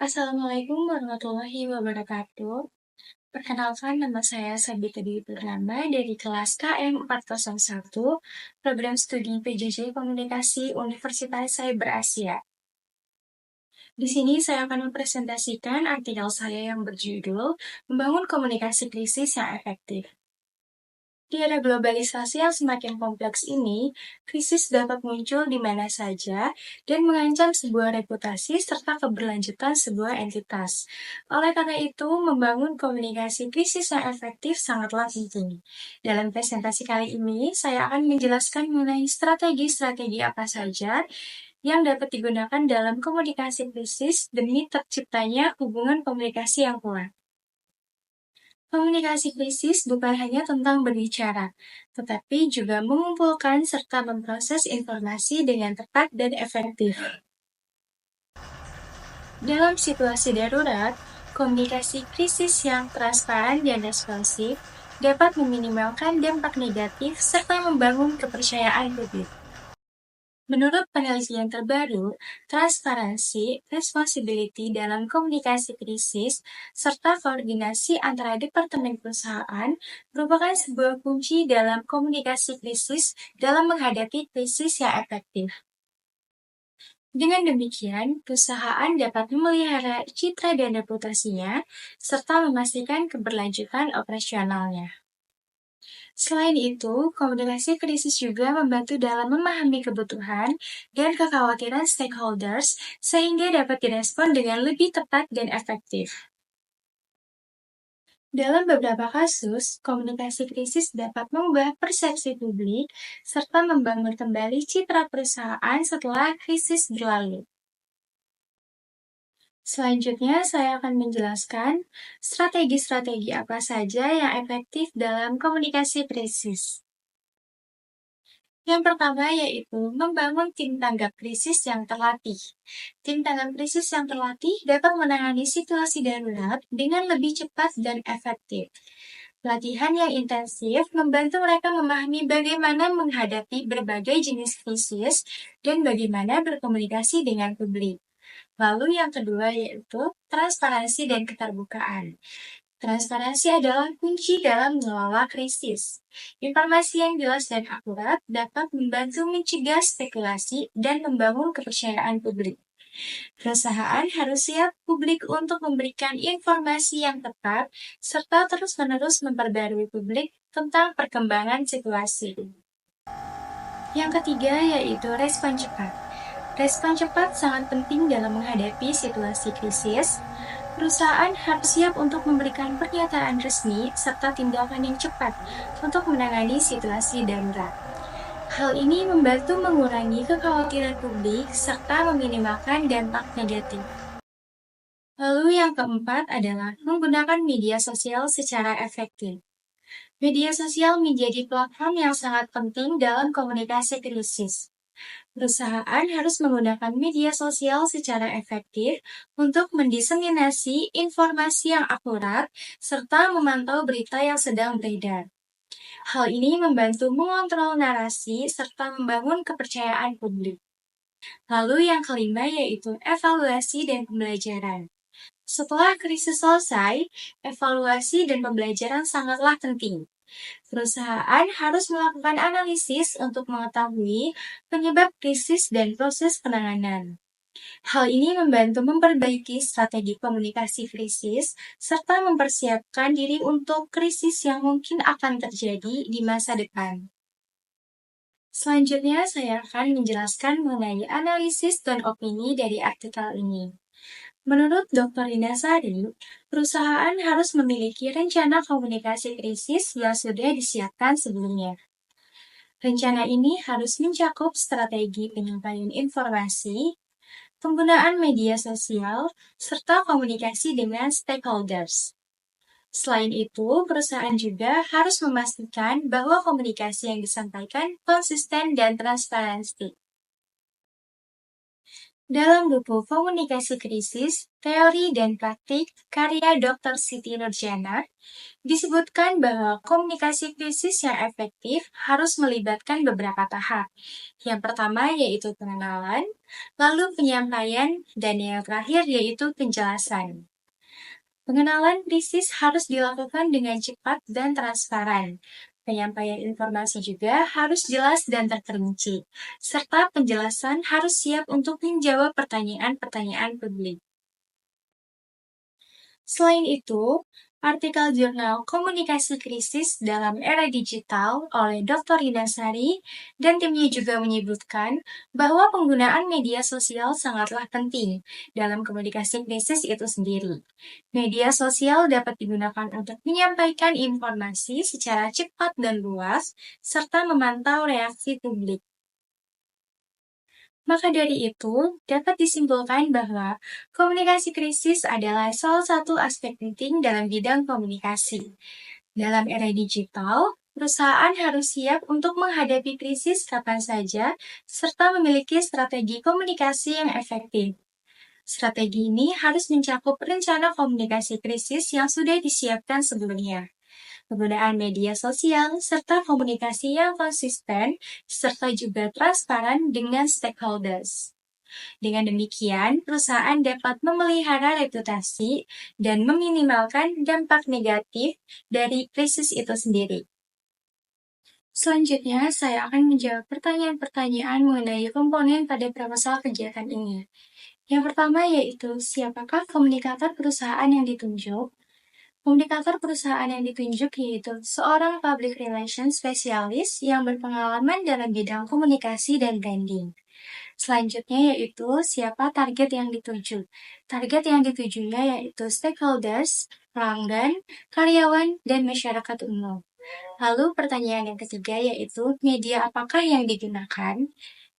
Assalamualaikum warahmatullahi wabarakatuh. Perkenalkan, nama saya Sabita Dewi Purnama dari kelas KM 401, Program Studi PJJ Komunikasi Universitas Cyber Asia. Di sini saya akan mempresentasikan artikel saya yang berjudul Membangun Komunikasi Krisis yang Efektif. Di era globalisasi yang semakin kompleks ini, krisis dapat muncul di mana saja dan mengancam sebuah reputasi serta keberlanjutan sebuah entitas. Oleh karena itu, membangun komunikasi krisis yang efektif sangatlah penting. Dalam presentasi kali ini, saya akan menjelaskan mengenai strategi-strategi apa saja yang dapat digunakan dalam komunikasi krisis demi terciptanya hubungan komunikasi yang kuat. Komunikasi krisis bukan hanya tentang berbicara, tetapi juga mengumpulkan serta memproses informasi dengan tepat dan efektif. Dalam situasi darurat, komunikasi krisis yang transparan dan responsif dapat meminimalkan dampak negatif serta membangun kepercayaan publik. Menurut penelitian terbaru, transparansi, responsibility dalam komunikasi krisis, serta koordinasi antara departemen perusahaan merupakan sebuah kunci dalam komunikasi krisis dalam menghadapi krisis yang efektif. Dengan demikian, perusahaan dapat memelihara citra dan reputasinya, serta memastikan keberlanjutan operasionalnya. Selain itu, komunikasi krisis juga membantu dalam memahami kebutuhan dan kekhawatiran stakeholders sehingga dapat direspon dengan lebih tepat dan efektif. Dalam beberapa kasus, komunikasi krisis dapat mengubah persepsi publik serta membangun kembali citra perusahaan setelah krisis berlalu. Selanjutnya, saya akan menjelaskan strategi-strategi apa saja yang efektif dalam komunikasi krisis. Yang pertama yaitu membangun tim tanggap krisis yang terlatih. Tim tanggap krisis yang terlatih dapat menangani situasi darurat dengan lebih cepat dan efektif. Pelatihan yang intensif membantu mereka memahami bagaimana menghadapi berbagai jenis krisis dan bagaimana berkomunikasi dengan publik. Lalu yang kedua yaitu transparansi dan keterbukaan. Transparansi adalah kunci dalam mengelola krisis. Informasi yang jelas dan akurat dapat membantu mencegah spekulasi dan membangun kepercayaan publik. Perusahaan harus siap publik untuk memberikan informasi yang tepat serta terus-menerus memperbarui publik tentang perkembangan situasi. Yang ketiga yaitu respon cepat. Respon cepat sangat penting dalam menghadapi situasi krisis. Perusahaan harus siap untuk memberikan pernyataan resmi serta tindakan yang cepat untuk menangani situasi darurat. Hal ini membantu mengurangi kekhawatiran publik serta meminimalkan dampak negatif. Lalu yang keempat adalah menggunakan media sosial secara efektif. Media sosial menjadi platform yang sangat penting dalam komunikasi krisis. Perusahaan harus menggunakan media sosial secara efektif untuk mendiseminasi informasi yang akurat serta memantau berita yang sedang beredar. Hal ini membantu mengontrol narasi serta membangun kepercayaan publik. Lalu yang kelima yaitu evaluasi dan pembelajaran. Setelah krisis selesai, evaluasi dan pembelajaran sangatlah penting. Perusahaan harus melakukan analisis untuk mengetahui penyebab krisis dan proses penanganan. Hal ini membantu memperbaiki strategi komunikasi krisis serta mempersiapkan diri untuk krisis yang mungkin akan terjadi di masa depan. Selanjutnya, saya akan menjelaskan mengenai analisis dan opini dari artikel ini. Menurut Dr. Inasari, perusahaan harus memiliki rencana komunikasi krisis yang sudah disiapkan sebelumnya. Rencana ini harus mencakup strategi penyampaian informasi, penggunaan media sosial, serta komunikasi dengan stakeholders. Selain itu, perusahaan juga harus memastikan bahwa komunikasi yang disampaikan konsisten dan transparansi. Dalam buku Komunikasi Krisis, Teori dan Praktik, karya Dr. Siti Nurjana, disebutkan bahwa komunikasi krisis yang efektif harus melibatkan beberapa tahap. Yang pertama yaitu pengenalan, lalu penyampaian, dan yang terakhir yaitu penjelasan. Pengenalan krisis harus dilakukan dengan cepat dan transparan. Penyampaian informasi juga harus jelas dan terperinci, serta penjelasan harus siap untuk menjawab pertanyaan-pertanyaan publik. Selain itu, artikel jurnal Komunikasi Krisis dalam Era Digital oleh Dr. Inasari dan timnya juga menyebutkan bahwa penggunaan media sosial sangatlah penting dalam komunikasi krisis itu sendiri. Media sosial dapat digunakan untuk menyampaikan informasi secara cepat dan luas, serta memantau reaksi publik. Maka dari itu, dapat disimpulkan bahwa komunikasi krisis adalah salah satu aspek penting dalam bidang komunikasi. Dalam era digital, perusahaan harus siap untuk menghadapi krisis kapan saja, serta memiliki strategi komunikasi yang efektif. Strategi ini harus mencakup rencana komunikasi krisis yang sudah disiapkan sebelumnya, penggunaan media sosial, serta komunikasi yang konsisten, serta juga transparan dengan stakeholders. Dengan demikian, perusahaan dapat memelihara reputasi dan meminimalkan dampak negatif dari krisis itu sendiri. Selanjutnya, saya akan menjawab pertanyaan-pertanyaan mengenai komponen pada proposal kegiatan ini. Yang pertama yaitu, siapakah komunikator perusahaan yang ditunjuk? Komunikator perusahaan yang ditunjuk yaitu seorang public relations spesialis yang berpengalaman dalam bidang komunikasi dan branding. Selanjutnya yaitu siapa target yang dituju. Target yang ditujunya yaitu stakeholders, pelanggan, karyawan, dan masyarakat umum. Lalu pertanyaan yang ketiga yaitu media apakah yang digunakan?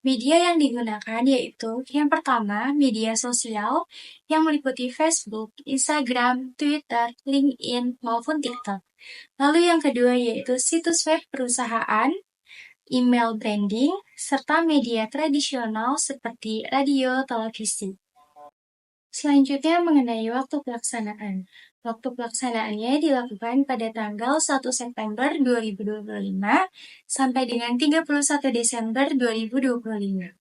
Media yang digunakan yaitu yang pertama media sosial yang meliputi Facebook, Instagram, Twitter, LinkedIn, maupun TikTok. Lalu yang kedua yaitu situs web perusahaan, email branding, serta media tradisional seperti radio, televisi. Selanjutnya mengenai waktu pelaksanaan. Waktu pelaksanaannya dilakukan pada tanggal 1 September 2025 sampai dengan 31 Desember 2025.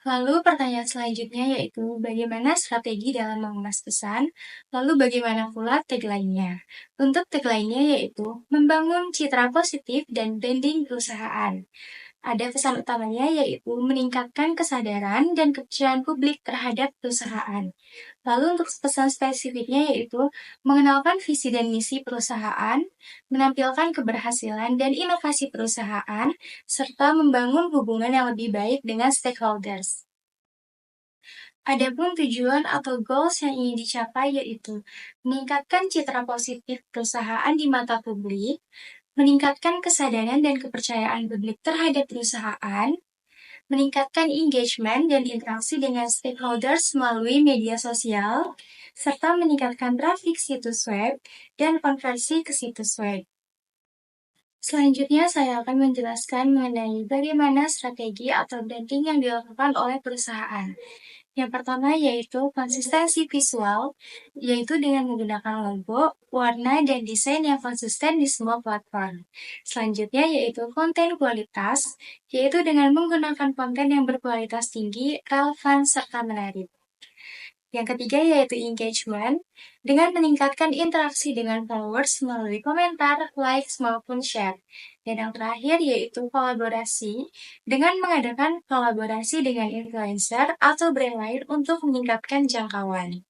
Lalu pertanyaan selanjutnya yaitu bagaimana strategi dalam mengemas pesan, lalu bagaimana pula tagline-nya. Untuk tagline-nya yaitu membangun citra positif dan branding perusahaan. Ada pesan utamanya yaitu meningkatkan kesadaran dan kepercayaan publik terhadap perusahaan. Lalu untuk pesan spesifiknya yaitu mengenalkan visi dan misi perusahaan, menampilkan keberhasilan dan inovasi perusahaan, serta membangun hubungan yang lebih baik dengan stakeholders. Adapun tujuan atau goals yang ingin dicapai yaitu meningkatkan citra positif perusahaan di mata publik, meningkatkan kesadaran dan kepercayaan publik terhadap perusahaan, meningkatkan engagement dan interaksi dengan stakeholders melalui media sosial, serta meningkatkan trafik situs web dan konversi ke situs web. Selanjutnya, saya akan menjelaskan mengenai bagaimana strategi atau branding yang dilakukan oleh perusahaan. Yang pertama yaitu konsistensi visual, yaitu dengan menggunakan logo, warna, dan desain yang konsisten di semua platform. Selanjutnya yaitu konten kualitas, yaitu dengan menggunakan konten yang berkualitas tinggi, relevan, serta menarik. Yang ketiga yaitu engagement, dengan meningkatkan interaksi dengan followers melalui komentar, likes, maupun share. Dan yang terakhir yaitu kolaborasi, dengan mengadakan kolaborasi dengan influencer atau brand lain untuk meningkatkan jangkauan.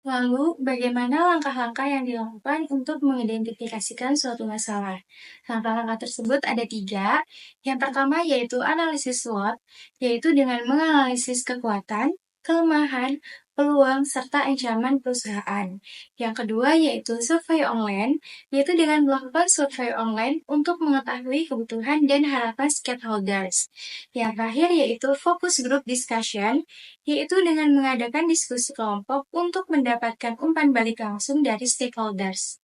Lalu, bagaimana langkah-langkah yang dilakukan untuk mengidentifikasikan suatu masalah? Langkah-langkah tersebut ada 3. Yang pertama yaitu analisis SWOT, yaitu dengan menganalisis kekuatan, kelemahan, peluang, serta ancaman perusahaan. Yang kedua yaitu survei online, yaitu dengan melakukan survei online untuk mengetahui kebutuhan dan harapan stakeholders. Yang terakhir yaitu focus group discussion, yaitu dengan mengadakan diskusi kelompok untuk mendapatkan umpan balik langsung dari stakeholders.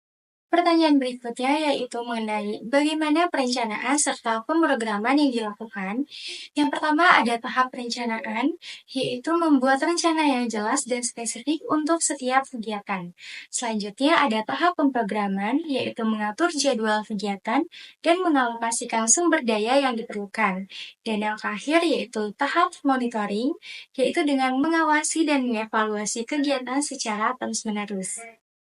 Pertanyaan berikutnya yaitu mengenai bagaimana perencanaan serta pemrograman yang dilakukan. Yang pertama ada tahap perencanaan, yaitu membuat rencana yang jelas dan spesifik untuk setiap kegiatan. Selanjutnya ada tahap pemrograman, yaitu mengatur jadwal kegiatan dan mengalokasikan sumber daya yang diperlukan. Dan yang terakhir yaitu tahap monitoring, yaitu dengan mengawasi dan mengevaluasi kegiatan secara terus-menerus.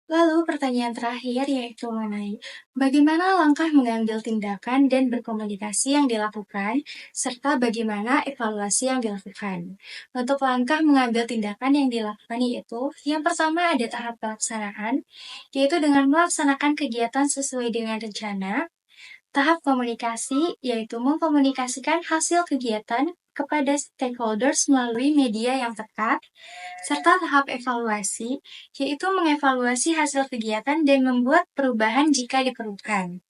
Lalu pertanyaan terakhir yaitu mengenai bagaimana langkah mengambil tindakan dan berkomunikasi yang dilakukan, serta bagaimana evaluasi yang dilakukan. Untuk langkah mengambil tindakan yang dilakukan yaitu, yang pertama ada tahap pelaksanaan, yaitu dengan melaksanakan kegiatan sesuai dengan rencana. Tahap komunikasi yaitu mengkomunikasikan hasil kegiatan kepada stakeholders melalui media yang tepat, serta tahap evaluasi, yaitu mengevaluasi hasil kegiatan dan membuat perubahan jika diperlukan.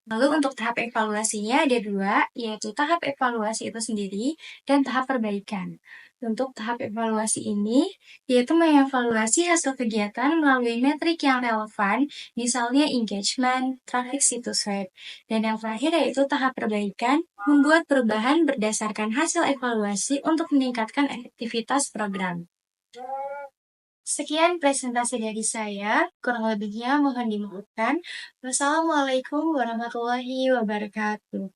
Lalu untuk tahap evaluasinya ada dua, yaitu tahap evaluasi itu sendiri dan tahap perbaikan. Untuk tahap evaluasi ini, yaitu mengevaluasi hasil kegiatan melalui metrik yang relevan, misalnya engagement, traffic situs web. Dan yang terakhir yaitu tahap perbaikan, membuat perubahan berdasarkan hasil evaluasi untuk meningkatkan efektivitas program. Sekian presentasi dari saya, kurang lebihnya mohon dimaafkan. Wassalamualaikum warahmatullahi wabarakatuh.